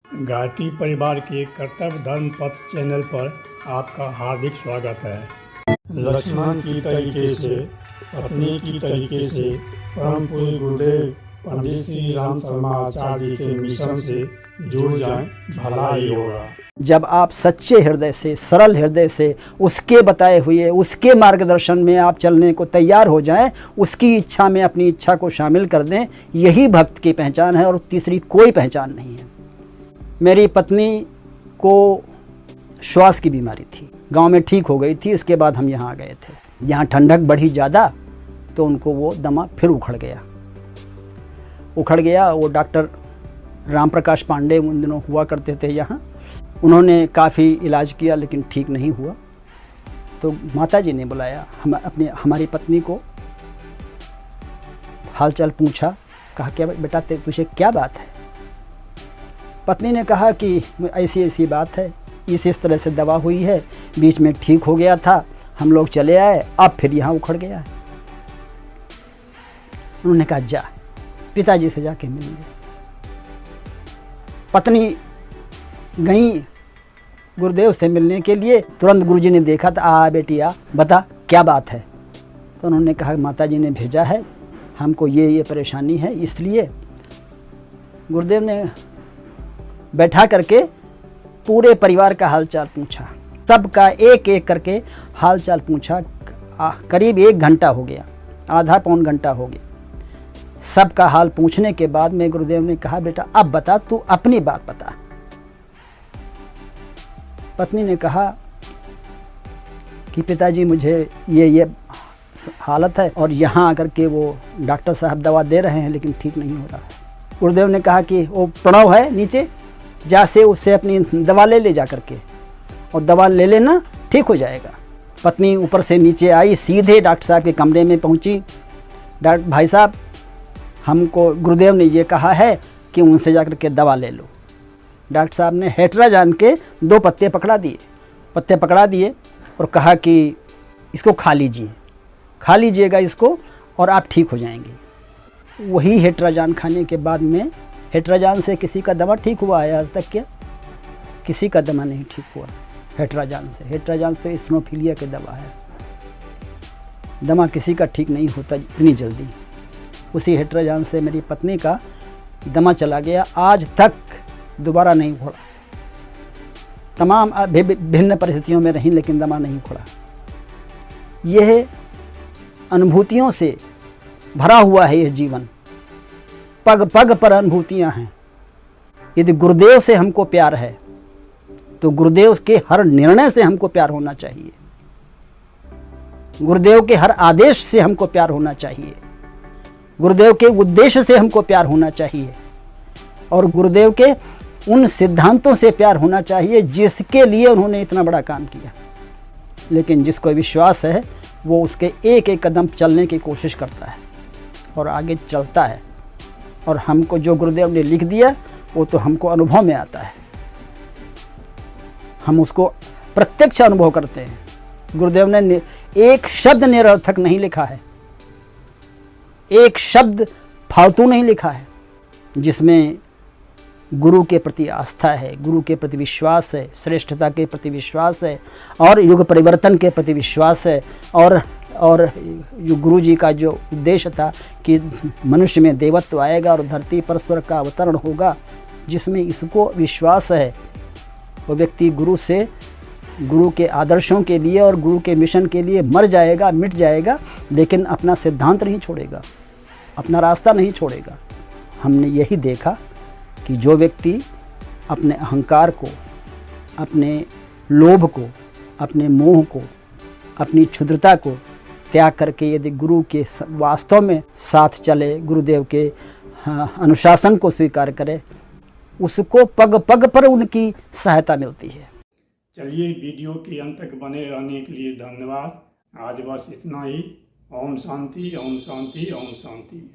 गायत्री परिवार के कर्तव्य धर्म पथ चैनल पर आपका हार्दिक स्वागत है। लक्ष्मण की तरीके से, पत्नी की तरीके से परम पूज्य गुरुदेव पंडित श्री राम शर्मा आचार्य जी के मिशन से जुड़ जाएं, भला ही होगा। जब आप सच्चे हृदय से, सरल हृदय से उसके बताए हुए, उसके मार्गदर्शन में आप चलने को तैयार हो जाएं, उसकी इच्छा में अपनी इच्छा को शामिल कर दें, यही भक्त की पहचान है और तीसरी कोई पहचान नहीं है। मेरी पत्नी को श्वास की बीमारी थी, गांव में ठीक हो गई थी। इसके बाद हम यहाँ आ गए थे। यहाँ ठंडक बढ़ी ज़्यादा तो उनको वो दमा फिर उखड़ गया। वो डॉक्टर राम प्रकाश पांडे उन दिनों हुआ करते थे यहाँ। उन्होंने काफ़ी इलाज किया लेकिन ठीक नहीं हुआ। तो माताजी ने बुलाया हमारी पत्नी को, हालचाल पूछा। कहा क्या बेटा तुझे क्या बात है? पत्नी ने कहा कि ऐसी ऐसी बात है, इस तरह से दवा हुई है, बीच में ठीक हो गया था, हम लोग चले आए, अब फिर यहाँ उखड़ गया है। उन्होंने कहा जा पिताजी से जाके मिल ले। पत्नी गई गुरुदेव से मिलने के लिए। तुरंत गुरुजी ने देखा तो आ बेटी आ, बता क्या बात है? तो उन्होंने कहा माताजी ने भेजा है, हमको ये परेशानी है। इसलिए गुरुदेव ने बैठा करके पूरे परिवार का हालचाल पूछा, सबका एक एक करके हालचाल पूछा। करीब 1 घंटा हो गया, आधा पौन घंटा हो गया। सबका हाल पूछने के बाद में गुरुदेव ने कहा बेटा अब बता, तू अपनी बात बता। पत्नी ने कहा कि पिताजी मुझे ये हालत है और यहाँ आकर के वो डॉक्टर साहब दवा दे रहे हैं लेकिन ठीक नहीं हो रहा है। गुरुदेव ने कहा कि वो प्रणव है नीचे, जा से उससे अपनी दवा ले जा करके, और दवा ले लेना, ठीक हो जाएगा। पत्नी ऊपर से नीचे आई, सीधे डॉक्टर साहब के कमरे में पहुँची। डॉक्टर भाई साहब, हमको गुरुदेव ने ये कहा है कि उनसे जाकर के दवा ले लो। डॉक्टर साहब ने हेटरा जान के 2 पत्ते पकड़ा दिए और कहा कि इसको खा लीजिएगा इसको और आप ठीक हो जाएंगे। वही हेटराजान खाने के बाद में, हेटराजान से किसी का दमा ठीक हुआ है आज तक? क्या किसी का दमा नहीं ठीक हुआ हेटराजान से। हेटराजान से स्नोफिलिया की दवा है, दमा किसी का ठीक नहीं होता इतनी जल्दी। उसी हेटराजान से मेरी पत्नी का दमा चला गया, आज तक दोबारा नहीं उखड़ा। तमाम भिन्न परिस्थितियों में रही लेकिन दमा नहीं उखड़ा। यह अनुभूतियों से भरा हुआ है यह जीवन, पग पग पर अनुभूतियां हैं। यदि गुरुदेव से हमको प्यार है तो गुरुदेव के हर निर्णय से हमको प्यार होना चाहिए, गुरुदेव के हर आदेश से हमको प्यार होना चाहिए, गुरुदेव के उद्देश्य से हमको प्यार होना चाहिए और गुरुदेव के उन सिद्धांतों से प्यार होना चाहिए जिसके लिए उन्होंने इतना बड़ा काम किया। लेकिन जिसको विश्वास है वो उसके एक एक कदम चलने की कोशिश करता है और आगे चलता है। और हमको जो गुरुदेव ने लिख दिया वो तो हमको अनुभव में आता है, हम उसको प्रत्यक्ष अनुभव करते हैं। गुरुदेव ने एक शब्द निरर्थक नहीं लिखा है, एक शब्द फालतू नहीं लिखा है। जिसमें गुरु के प्रति आस्था है, गुरु के प्रति विश्वास है, श्रेष्ठता के प्रति विश्वास है और युग परिवर्तन के प्रति विश्वास है। और जो गुरु जी का जो उद्देश्य था कि मनुष्य में देवत्व आएगा और धरती पर स्वर्ग का अवतरण होगा, जिसमें इसको विश्वास है, वो व्यक्ति गुरु के आदर्शों के लिए और गुरु के मिशन के लिए मर जाएगा, मिट जाएगा, लेकिन अपना सिद्धांत नहीं छोड़ेगा, अपना रास्ता नहीं छोड़ेगा। हमने यही देखा कि जो व्यक्ति अपने अहंकार को, अपने लोभ को, अपने मोह को, अपनी क्षुद्रता को त्याग करके यदि गुरु के वास्तव में साथ चले, गुरुदेव के अनुशासन को स्वीकार करे, उसको पग पग पर उनकी सहायता मिलती है। चलिए, वीडियो के अंत तक बने रहने के लिए धन्यवाद। आज बस इतना ही। ओम शांति, ओम शांति, ओम शांति।